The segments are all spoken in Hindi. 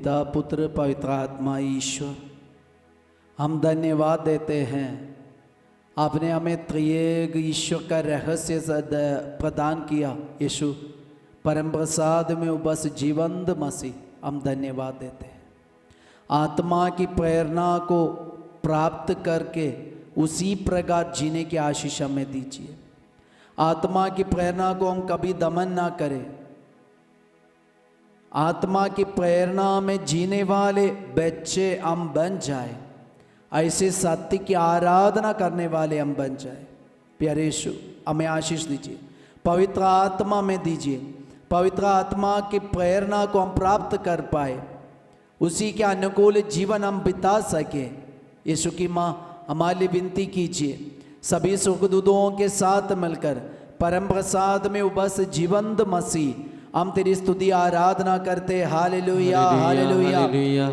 पिता पुत्र पवित्र आत्मा ईश्वर, हम धन्यवाद देते हैं आपने हमें त्रिएक ईश्वर का रहस्य प्रदान किया। यीशु परम प्रसाद में उपस जीवंत मसीह, हम धन्यवाद देते हैं। आत्मा की प्रेरणा को प्राप्त करके उसी प्रकार जीने की आशीष हमें दीजिए। आत्मा की प्रेरणा को हम कभी दमन ना करें। आत्मा की प्रेरणा में जीने वाले बच्चे हम बन जाए, ऐसे सत्य की आराधना करने वाले हम बन जाए। प्यारे यीशु, हमें आशीष दीजिए, पवित्र आत्मा में दीजिए। पवित्र आत्मा की प्रेरणा को हम प्राप्त कर पाए, उसी के अनुकूल जीवन हम बिता सके। यीशु की माँ, हमारे लिए विनती कीजिए, सभी सुखदूतों के साथ मिलकर परम प्रसाद में उपस जीवंत मसीह हम तेरी स्तुति आराधना करते। हालेलुया हालेलुया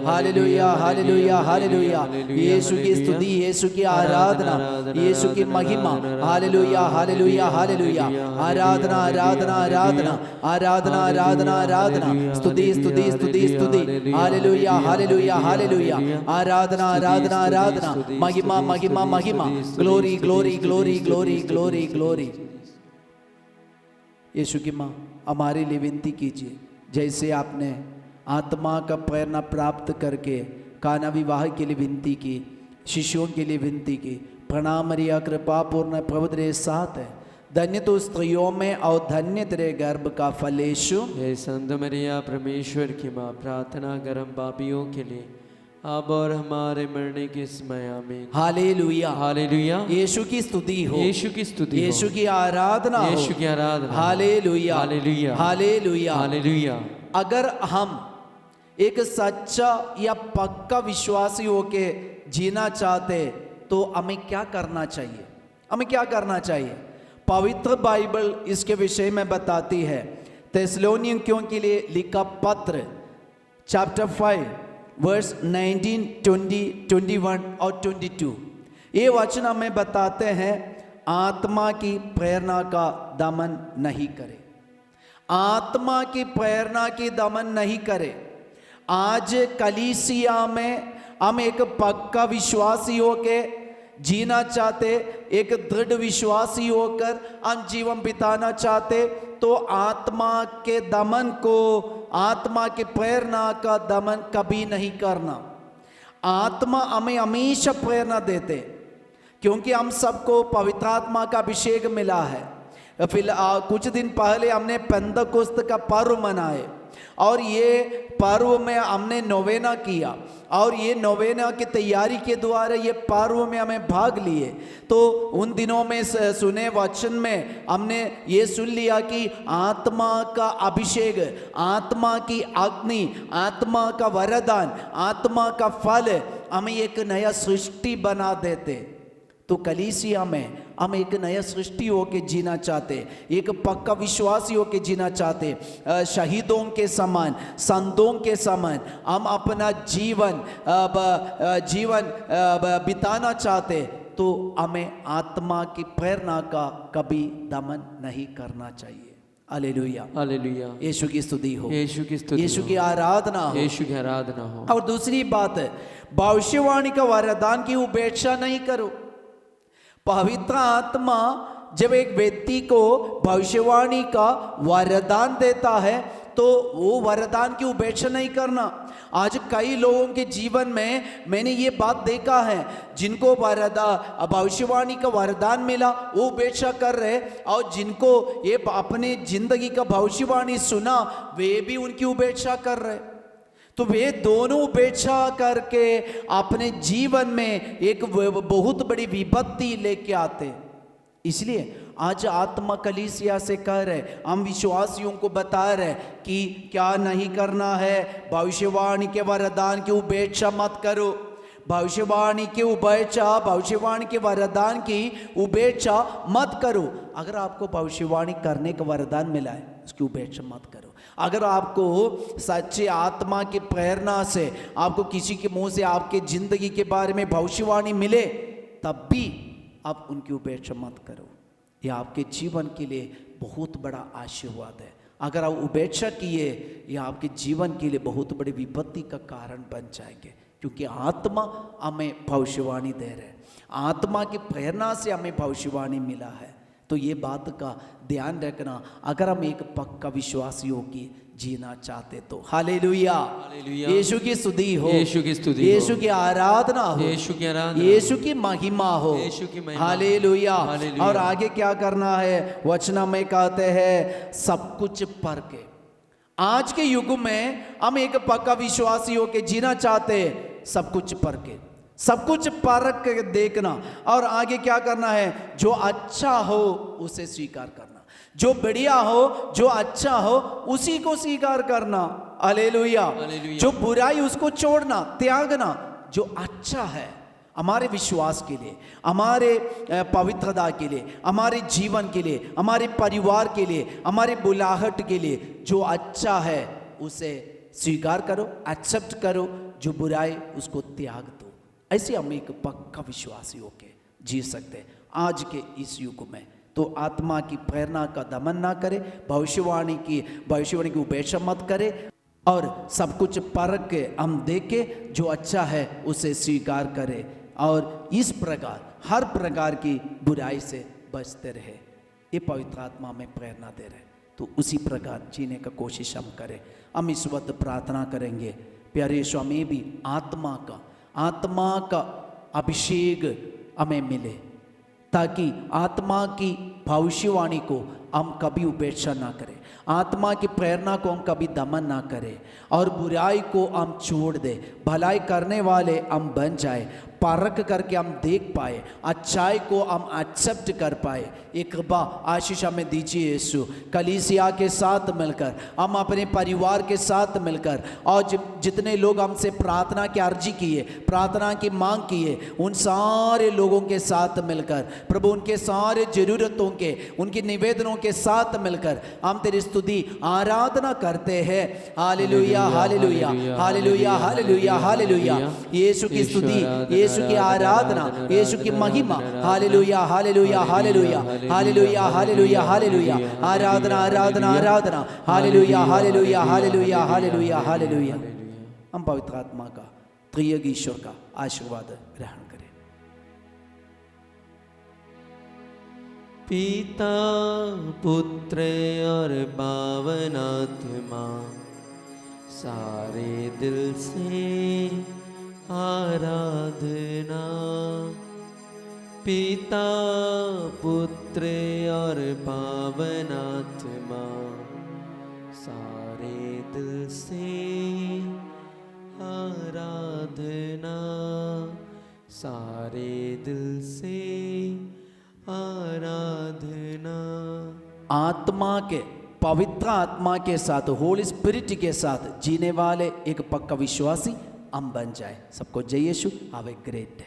हालेलुया हालेलुया हालेलुया। यीशु की स्तुति, यीशु की आराधना, यीशु की महिमा। हालेलुया हालेलुया हालेलुया। आराधना आराधना आराधना आराधना आराधना आराधना, स्तुति स्तुति स्तुति स्तुति। हालेलुया हालेलुया हालेलुया। आराधना आराधना आराधना, महिमा महिमा महिमा। Glory glory glory glory glory glory. Yeshu की माँ, हमारे लिए विनती कीजिए, जैसे आपने आत्मा का प्रेरणा प्राप्त करके काना विवाह के लिए विनती की, शिष्यों के लिए विनती की। प्रणाम मरिया, कृपा पूर्ण, प्रभु तेरे साथ है, धन्य तो स्त्रियों में और धन्य तेरे गर्भ का फल यीशु। हे संत मरिया, परमेश्वर की माँ, प्रार्थना कर हम पापियों के लिए, अब और हमारे मरने के समय आमीन। हालेलुया हालेलुया। यीशु की स्तुति हो, यीशु की स्तुति, यीशु की आराधना हो, यीशु की आराधना। हालेलुया हालेलुया हालेलुया हालेलुया। अगर हम एक सच्चा या पक्का विश्वासी होके जीना चाहते तो हमें क्या करना चाहिए? हमें क्या करना चाहिए? पवित्र बाइबल इसके विषय में बताती है। थिस्सलुनीकियों के लिए लिखा पत्र चैप्टर 5 वर्स 19, 20, 21 और 22, ये वचन हमें बताते हैं आत्मा की प्रेरणा का दमन नहीं करे। आत्मा की प्रेरणा की दमन नहीं करे। आज कलीसिया में हम एक पक्का विश्वासी होके जीना चाहते, एक दृढ़ विश्वासी होकर हम जीवन बिताना चाहते, तो आत्मा के दमन को, आत्मा के प्रेरणा का दमन कभी नहीं करना। आत्मा हमें हमेशा प्रेरणा देते, क्योंकि हम सबको पवित्र आत्मा का अभिषेक मिला है। फिर कुछ दिन पहले हमने पेंतकुस्त का पर्व मनाए, और ये पर्व में हमने नोवेना किया, और ये नोवेना की तैयारी के द्वारा ये पर्व में हमें भाग लिए। तो उन दिनों में सुने वचन में हमने ये सुन लिया कि आत्मा का अभिषेक, आत्मा की अग्नि, आत्मा का वरदान, आत्मा का फल हमें एक नया सृष्टि बना देते। तो कलीसिया में हम एक नया सृष्टि होके जीना चाहते, एक पक्का विश्वासी होके जीना चाहते, शहीदों के समान, संतों के समान हम अपना जीवन बिताना चाहते, तो हमें आत्मा की प्रेरणा का कभी दमन नहीं करना चाहिए। हालेलुया हालेलुया। यीशु की स्तुति हो, यीशु की स्तुति, यीशु की आराधना हो, यीशु की आराधना हो। और दूसरी बात है, भविष्यवाणी का वरदान की उपेक्षा नहीं करो। पवित्र आत्मा जब एक व्यक्ति को भविष्यवाणी का वरदान देता है तो वो वरदान की उपेक्षा नहीं करना। आज कई लोगों के जीवन में मैंने ये बात देखा है, जिनको भविष्यवाणी का वरदान मिला वो उपेक्षा कर रहे, और जिनको ये अपने जिंदगी का भविष्यवाणी सुना वे भी उनकी उपेक्षा कर रहे। तो वे दोनों उपेक्षा करके अपने जीवन में एक बहुत बड़ी विपत्ति लेके आते। इसलिए आज आत्मा कलीसिया से कह रहे, हम विश्वासियों को बता रहे कि क्या नहीं करना है। भविष्यवाणी के वरदान की उपेक्षा मत करो। भविष्यवाणी की उपेक्षा, भविष्यवाणी के वरदान की उपेक्षा मत करो। अगर आपको भविष्यवाणी करने का वरदान मिला है, उसकी उपेक्षा मत करो। अगर आपको सच्चे आत्मा की प्रेरणा से आपको किसी के मुंह से आपके जिंदगी के बारे में भविष्यवाणी मिले, तब भी आप उनकी उपेक्षा मत करो। यह आपके जीवन के लिए बहुत बड़ा आशीर्वाद है। अगर आप उपेक्षा किए, यह आपके जीवन के लिए बहुत बड़ी विपत्ति का कारण बन जाएंगे, क्योंकि आत्मा हमें भविष्यवाणी दे रहे हैं, आत्मा की प्रेरणा से हमें भविष्यवाणी मिला है। तो ये बात का ध्यान रखना, अगर हम एक पक्का विश्वासियों की जीना चाहते तो। हालेलुया, हालेलुया। यीशु की स्तुति हो, यीशु की स्तुति हो, यीशु की आराधना हो, यीशु की आराधना, यीशु की महिमा हो, यीशु की महिमा। हालेलुया। हालेलुया। और आगे क्या करना है, वचन में कहते हैं सब कुछ पर के। आज के युग में हम एक पक्का विश्वासी होके जीना चाहते हैं, सब कुछ पर के, सब कुछ परख के देखना। और आगे क्या करना है, जो अच्छा हो उसे स्वीकार करना, जो बढ़िया हो, जो अच्छा हो उसी को स्वीकार करना। हालेलुया। हालेलुया। जो बुराई उसको छोड़ना, त्यागना। जो अच्छा है हमारे विश्वास के लिए, हमारे पवित्रता के लिए, हमारे जीवन के लिए, हमारे परिवार के लिए, हमारे बुलाहट के लिए, जो अच्छा है उसे स्वीकार करो, एक्सेप्ट करो। जो बुराई उसको त्याग दो। ऐसे हम एक पक्का विश्वासी होके जी सकते हैं आज के इस युग में। तो आत्मा की प्रेरणा का दमन ना करे, भविष्यवाणी की उपेक्षा मत करे, और सब कुछ परख के हम देखे, जो अच्छा है उसे स्वीकार करें, और इस प्रकार हर प्रकार की बुराई से बचते रहे। ये पवित्र आत्मा में प्रेरणा दे रहे, तो उसी प्रकार जीने का कोशिश हम करें। हम इस वक्त प्रार्थना करेंगे, प्यारे स्वामी भी आत्मा का अभिषेक हमें मिले, ताकि आत्मा की भविष्यवाणी को हम कभी उपेक्षा ना करें, आत्मा की प्रेरणा को हम कभी दमन ना करें, और बुराई को हम छोड़ दे, भलाई करने वाले हम बन जाए, परख करके हम देख पाए, अच्छाई को हम एक्सेप्ट कर पाए। एक बार आशीष हमें दीजिए यीशु, कलीसिया के साथ मिलकर, हम अपने परिवार के साथ मिलकर, और जितने लोग हमसे प्रार्थना की अर्जी किए, प्रार्थना की मांग किए, उन सारे लोगों के साथ मिलकर प्रभु, उनके सारे जरूरतों के, उनके निवेदनों के साथ मिलकर हम तेरी स्तुति आराधना करते हैं। हालेलुया, हालेलुया, हालेलुया, हालेलुया, हालेलुया। यीशु की स्तुति, यीशु की आराधना, यीशु की महिमा। हालेलुया, हालेलुया, हालेलुया, हालेलुया, हालेलुया, हालेलुया। आराधना, आराधना, आराधना। हालेलुया, हालेलुया, हालेलुया, हालेलुया, हालेलुया। हम पवित्र आत्मा का, त्रिएक ईश्वर का आशीर्वाद ग्रहण करें। पिता, पुत्र और पावन आत्मा सारे दिल से आराधना। पिता, पुत्र और पावन आत्मा सारे दिल से आराधना, सारे दिल से आराधना। आत्मा के, पवित्र आत्मा के साथ, होली स्पिरिट के साथ जीने वाले एक पक्का विश्वासी हम बन जाए। सबको जय Yeshu. Have a great day.